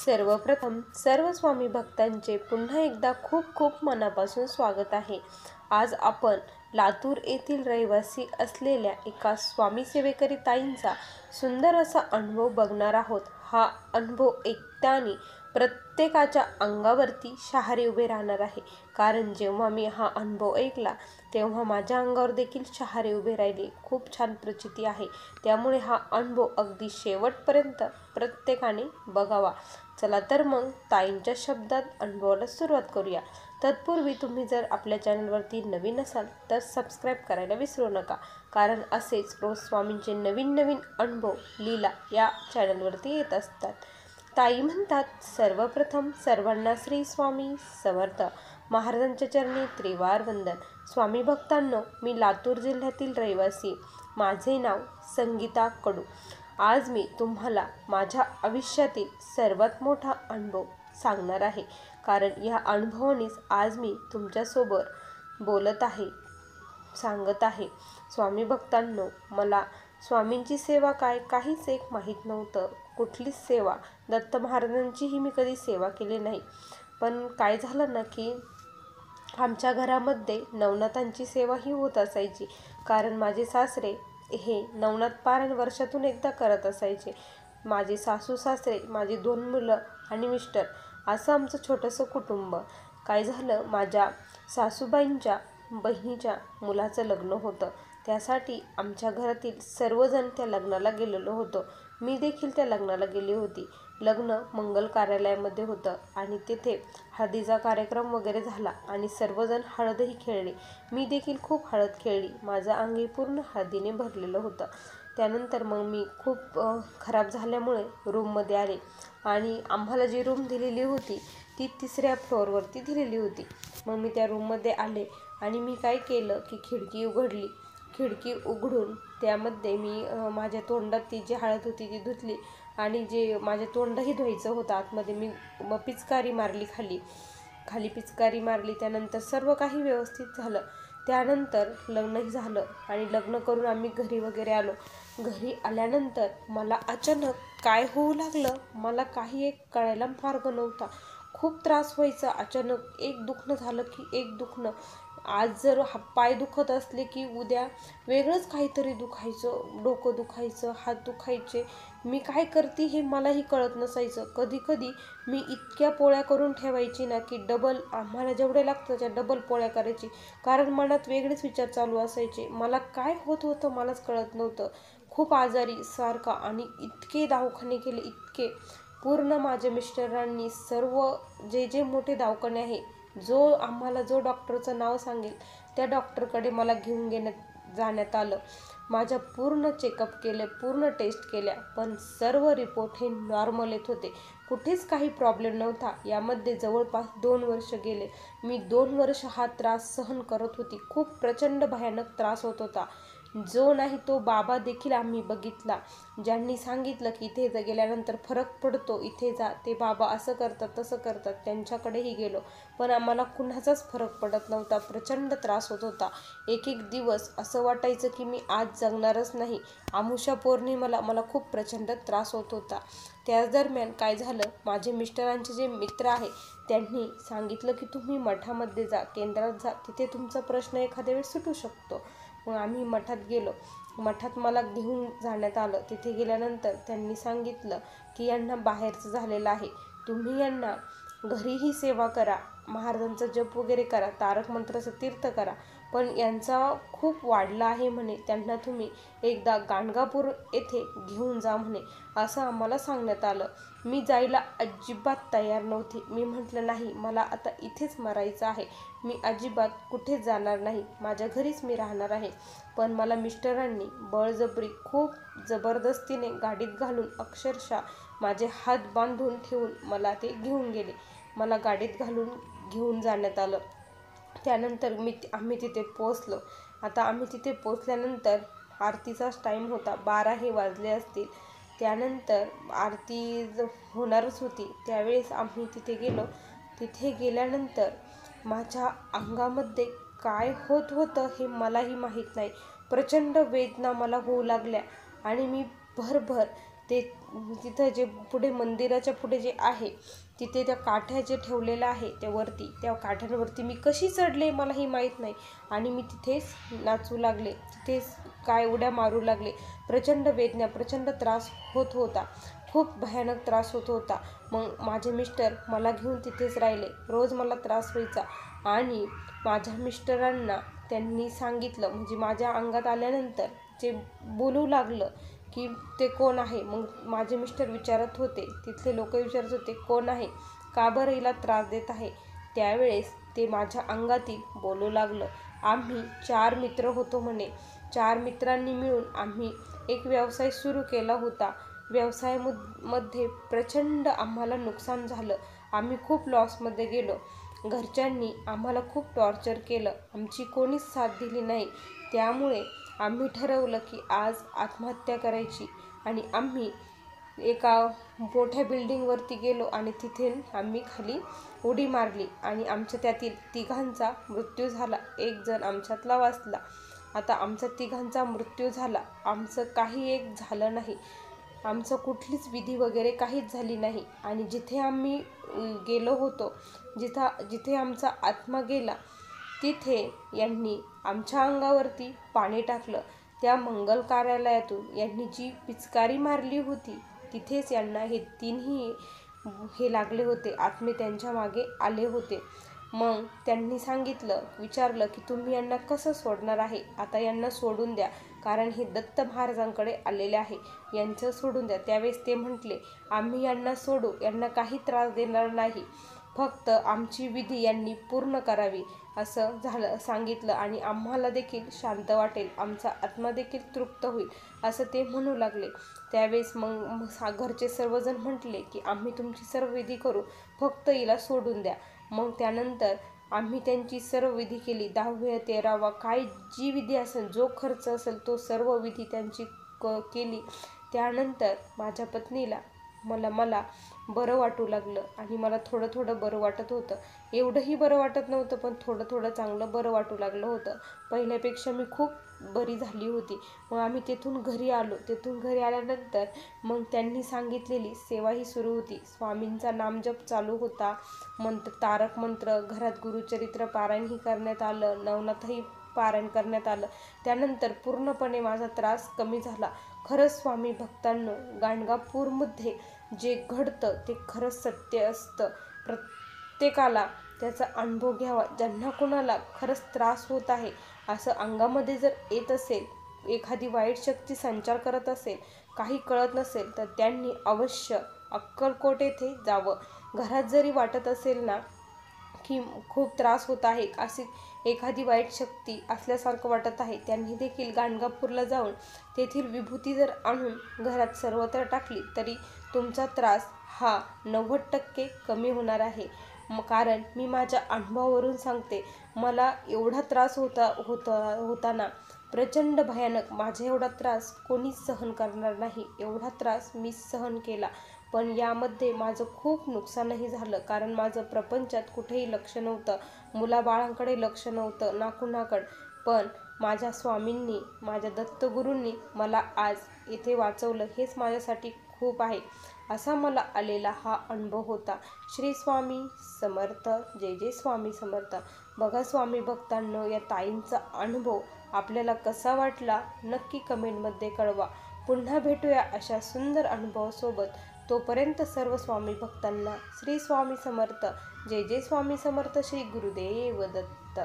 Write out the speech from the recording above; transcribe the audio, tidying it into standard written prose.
सर्वप्रथम सर्व स्वामी भक्तांचे पुन्हा एकदा खूप खूप मनापासून स्वागत आहे। आज आपण लातूर येथील रहिवासी असलेल्या एका स्वामी सेवेकरी ताईंचा सुंदर असा अनुभव बघणार आहोत। हा अनुभव ऐकताना प्रत्येकाच्या अंगावरती शहारे उभे राहणार आहे, कारण जेव्हा मी हा अनुभव ऐकला तेव्हा माझ्या अंगावर देखील शहारे उभे राहिले। खूप छान प्रचिती आहे, त्यामुळे हा अनुभव अगदी शेवटपर्यंत प्रत्येकाने बघावा। चला तर मग ताईंच्या शब्दात अनुभवाला सुरुवात करूया। तत्पूर्वी तुम्ही जर आपल्या चॅनलवरती नवीन असाल तर सबस्क्राईब करायला विसरू नका, कारण असेच रोज स्वामींचे नवीन नवीन अनुभव लीला या चॅनलवरती येत असतात। ताई म्हणतात, सर्वप्रथम सर्वांना श्री स्वामी समर्थ महाराजांच्या चरणी त्रिवार वंदन। स्वामी भक्तांनो, मी लातूर जिल्ह्यातील रहिवासी, माझे नाव संगीता कडू। आज मी तुम्हाला माझ्या आयुष्यातील सर्वात मोठा अनुभव सांगणार आहे, कारण या अनुभवानेच आज मी तुमच्यासोबत बोलत आहे, सांगत आहे। स्वामी भक्तांनो, मला स्वामींची सेवा काय काहीच एक माहीत नव्हतं, कुठलीच सेवा, दत्त महाराजांचीही मी कधी सेवा केली नाही। पण काय झालं ना की आमच्या घरामध्ये नवनाथांची सेवा ही होत असायची, कारण माझे सासरे हे नवनाथ पारायण वर्षातून एकदा करत असायचे। माझे सासू सासरे, माझी 2 मुलं आणि मिस्टर, असं आमचं छोटंसं कुटुंब। काय झालं, माझ्या सासूबाईंच्या बहिणीच्या मुलाचं लग्न होतं, त्यासाठी आमच्या घरातील सर्वजण त्या लग्नाला गेलेलो होतो। मी देखील त्या लग्नाला गेली होती। लग्न मंगल कार्यालयामध्ये होतं आणि तिथे हळदीचा कार्यक्रम वगैरे झाला आणि सर्वजण हळदही खेळले। मी देखील खूप हळद खेळली, माझं अंगी पूर्ण हळदीने भरलेलं होतं। त्यानंतर मग मी खूप खराब झाल्यामुळे रूममध्ये आले आणि आम्हाला जी रूम दिलेली होती ती 3ऱ्या फ्लोअरवरती दिलेली होती। मग मी त्या रूममध्ये आले आणि मी काय केलं की खिडकी उघडली। खिडकी उघडून त्यामध्ये मी माझ्या तोंडात ती जी हळद होती ती धुतली आणि जे माझे तोंडही धुवायचं होतं आतमध्ये, मी पिचकारी मारली, खाली पिचकारी मारली। त्यानंतर सर्व काही व्यवस्थित झालं। त्यानंतर लग्नही झालं आणि लग्न करून आम्ही घरी वगैरे आलो। घरी आल्यानंतर मला अचानक काय होऊ लागलं, मला काही एक कळायला मार्ग नव्हता। खूप त्रास व्हायचा, अचानक एक दुखणं झालं की एक दुखणं। आज जर पाय दुखत असले की उद्या वेगळंच काहीतरी दुखायचं, डोकं दुखायचं, हात दुखायचे। मी काय करते हे मलाही कळत नसायचं। कधी कधी मी इतक्या पोळ्या करून ठेवायची ना की डबल, आम्हाला जेवढे लागतं त्या डबल पोळ्या करायची, कारण मनात वेगळेच विचार चालू असायचे। मला काय होत होतं मलाच कळत नव्हतं। खूप आजारी सारखा, आणि इतके दवाखाने केले, इतके पूर्ण माझ्या मिस्टरांनी सर्व जे जे मोठे दवाखाने आहे, आम्हाला जो डॉक्टरचं नाव सांगेल त्या डॉक्टरकडे मला घेऊन जाण्यात आलं। माझ्या पूर्ण चेकअप केले, पूर्ण टेस्ट केल्या, पण सर्व रिपोर्ट हे नॉर्मल येत होते, कुठेच काही प्रॉब्लेम नव्हता। यामध्ये जवळपास 2 वर्ष गेले। मी 2 वर्ष हा त्रास सहन करत होती। खूप प्रचंड भयानक त्रास होत होता, जो नाही तो बाबा देखील आम्ही बघितला, ज्यांनी सांगितलं की इथे गेल्यानंतर फरक पडतो, इथे जा, ते बाबा असं करतात तसं करतात, त्यांच्याकडेही गेलो, पण आम्हाला कुणाचाच फरक पडत नव्हता। प्रचंड त्रास होत होता। एक एक दिवस असं वाटायचं की मी आज जगणारच नाही। अमावस्या पौर्णिमेला मला खूप प्रचंड त्रास होत होता। त्याच दरम्यान काय झालं, माझे मिस्टरांचे जे मित्र आहे त्यांनी सांगितलं की तुम्ही मठामध्ये जा, केंद्रात जा, तिथे तुमचा प्रश्न एखाद्या वेळेस सुटू शकतो। मग आम्ही मठात गेलो। मठात मला घेऊन जाण्यात आलं। तिथे गेल्यानंतर त्यांनी सांगितलं की यांना बाहेरचं झालेलं आहे, तुम्ही यांना घरीही सेवा करा, महाराजांचा जप वगैरे करा, तारक मंत्राचं तीर्थ करा, पण यांचा खूप वाढला आहे म्हणे, त्यांना तुम्ही एकदा गाणगापूर येथे घेऊन जा म्हणे, असं आम्हाला सांगण्यात आलं। मी जायला अजिबात तयार नव्हते। मी म्हटलं नाही, मला आता इथेच मरायचं आहे, मी अजिबात कुठेच जाणार नाही, माझ्या घरीच मी राहणार आहे। पण मला मिस्टरांनी बळजबरी खूप जबरदस्तीने गाडीत घालून, अक्षरशः माझे हात बांधून ठेवून मला ते घेऊन गेले। मला गाडीत घालून घेऊन जाण्यात आलं। त्यानंतर आम्ही तिथे पोचलो। आता आम्ही तिथे पोचल्यानंतर आरतीचाच टाईम होता, 12 हे वाजले असतील। त्यानंतर आरती होणारच होती, त्यावेळेस आम्ही तिथे गेलो। तिथे गेल्यानंतर माझ्या अंगामध्ये काय होत होतं हे मलाही माहीत नाही। प्रचंड वेदना मला होऊ लागल्या आणि मी भरभर ते तिथं जे पुढे मंदिराच्या पुढे जे आहे तिथे त्या काठ्या जे ठेवलेल्या आहे त्या काठ्यांवरती मी कशी चढले मलाही माहीत नाही. आणि मी तिथेच नाचू लागले, तिथेच काय उड्या मारू लागले. प्रचंड वेदना, प्रचंड त्रास होत होता, खूप भयानक त्रास होत होता. मग माझे मिस्टर मला घेऊन तिथेच राहिले. रोज मला त्रास व्हायचा आणि माझ्या मिस्टरांना त्यांनी सांगितलं, म्हणजे माझ्या अंगात आल्यानंतर जे बोलू लागलं की ते कोण आहे. मग माझे मिस्टर विचारत होते, तिथले लोक विचारत होते कोण आहे, का बरं हिला त्रास देत आहे. त्यावेळेस ते माझ्या अंगातील बोलू लागलं. आम्ही 4 मित्र होतो म्हणे. 4 मित्रांनी मिळून आम्ही एक व्यवसाय सुरू केला होता. व्यवसायामध्ये प्रचंड आम्हाला नुकसान झालं. आम्ही खूप लॉसमध्ये गेलो. घरच्यांनी आम्हाला खूप टॉर्चर केलं, आमची कोणीच साथ दिली नाही. त्यामुळे आम्ही ठरवलं की आज आत्महत्या करायची. आणि आम्ही एका मोठ्या बिल्डिंगवरती गेलो आणि तिथे आम्ही खाली उडी मारली आणि आमच्या त्यातील 3घांचा मृत्यू झाला. एक जण आमच्यातला वाचला. आता आमचा 3घांचा मृत्यू झाला. आमचं काही एक झालं नाही, आमचं कुठलीच विधी वगैरे काहीच झाली नाही. आणि जिथे आम्ही गेलो होतो, जिथे आमचा आत्मा गेला, तिथे यांनी आमच्या अंगावरती पाणी टाकलं. त्या मंगल कार्यालयातून यांनी जी पिचकारी मारली होती तिथेच यांना हे 3ही हे लागले होते, आत्मे त्यांच्या मागे आले होते. मग त्यांनी विचारलं की तुम्ही यांना कसं सोडणार आहे. आता यांना सोडून द्या, कारण हे दत्त महाराजांकडे आलेले आहे, यांचं सोडून द्या. त्यावेळेस ते म्हटले, आम्ही यांना सोडू, यांना काही त्रास देणार नाही, फक्त आमची विधी यांनी पूर्ण करावी असं सांगितलं. आणि आम्हाला देखील शांत वाटेल, आमचा आत्मा देखील तृप्त होईल असं ते म्हणू लागले. त्यावेळेस मग घरचे सर्वजण म्हटले की आम्ही तुमची सर्व विधी करू, फक्त हिला सोडून द्या. मग त्यानंतर आम्ही त्यांची सर्व विधी केली. 10वा 13वा काय जी विधी असेल, जो खर्च असेल तो सर्व विधी त्यांची केली. त्यानंतर माझ्या पत्नीला मला बरं वाटू लागलं आणि मला थोडं थोडं बरं वाटत होतं. एवढंही बरं वाटत नव्हतं, पण थोडं थोडं चांगलं बरं वाटू लागलं होतं. पहिल्यापेक्षा मी खूप बरी झाली होती. मग आम्ही तेथून घरी आलो. तेथून घरी आल्यानंतर मग त्यांनी सांगितलेली सेवाही सुरू होती. स्वामींचा नामजप चालू होता, तारक मंत्र, घरात गुरुचरित्र पारायणही करण्यात आलं, नवनाथही पारायण करण्यात आलं. त्यानंतर पूर्णपणे माझा त्रास कमी झाला. खरंच स्वामी भक्तांनो, गाणगापूरमध्ये जे घडतं ते खरंच सत्य असतं. प्रत्येकाला त्याचा अनुभव घ्यावा. ज्यांना कोणाला खरंच त्रास होत आहे, असं अंगामध्ये जर येत असेल, एखादी वाईट शक्ती संचार करत असेल, काही कळत नसेल, तर त्यांनी अवश्य अक्कलकोट येथे जावं. घरात जरी वाटत असेल ना की खूप त्रास होत आहे, अशी एखादी वाईट शक्ती असल्यासारखं वाटत आहे, त्यांनी देखील गाणगापूरला जाऊन तेथील विभूती जर आणून घरात सर्वत्र टाकली तरी तुमचा त्रास हा 90% कमी होणार आहे. कारण मी माझ्या अनुभवावरून सांगते. मला एवढा त्रास होता ना, प्रचंड भयानक. माझा एवढा त्रास कोणीच सहन करणार नाही, एवढा त्रास मी सहन केला. पण यामध्ये माझं खूप नुकसानही झालं, कारण माझं प्रपंचात कुठेही लक्ष नव्हतं, मुलाबाळांकडे लक्ष नव्हतं, ना कुणाकडं. पण माझ्या स्वामींनी, माझ्या दत्तगुरूंनी मला आज इथे वाचवलं, हेच माझ्यासाठी खूप आहे. असा मला आलेला हा अनुभव होता. श्री स्वामी समर्थ. जय जय स्वामी समर्थ. बघा स्वामी भक्तांनो, या ताईंचा अनुभव आपल्याला कसा वाटला नक्की कमेंटमध्ये कळवा. पुन्हा भेटूया अशा सुंदर अनुभवासोबत. तोपर्यंत सर्व स्वामी भक्तांना श्री स्वामी समर्थ. जय जय स्वामी समर्थ. श्री गुरुदेव दत्त.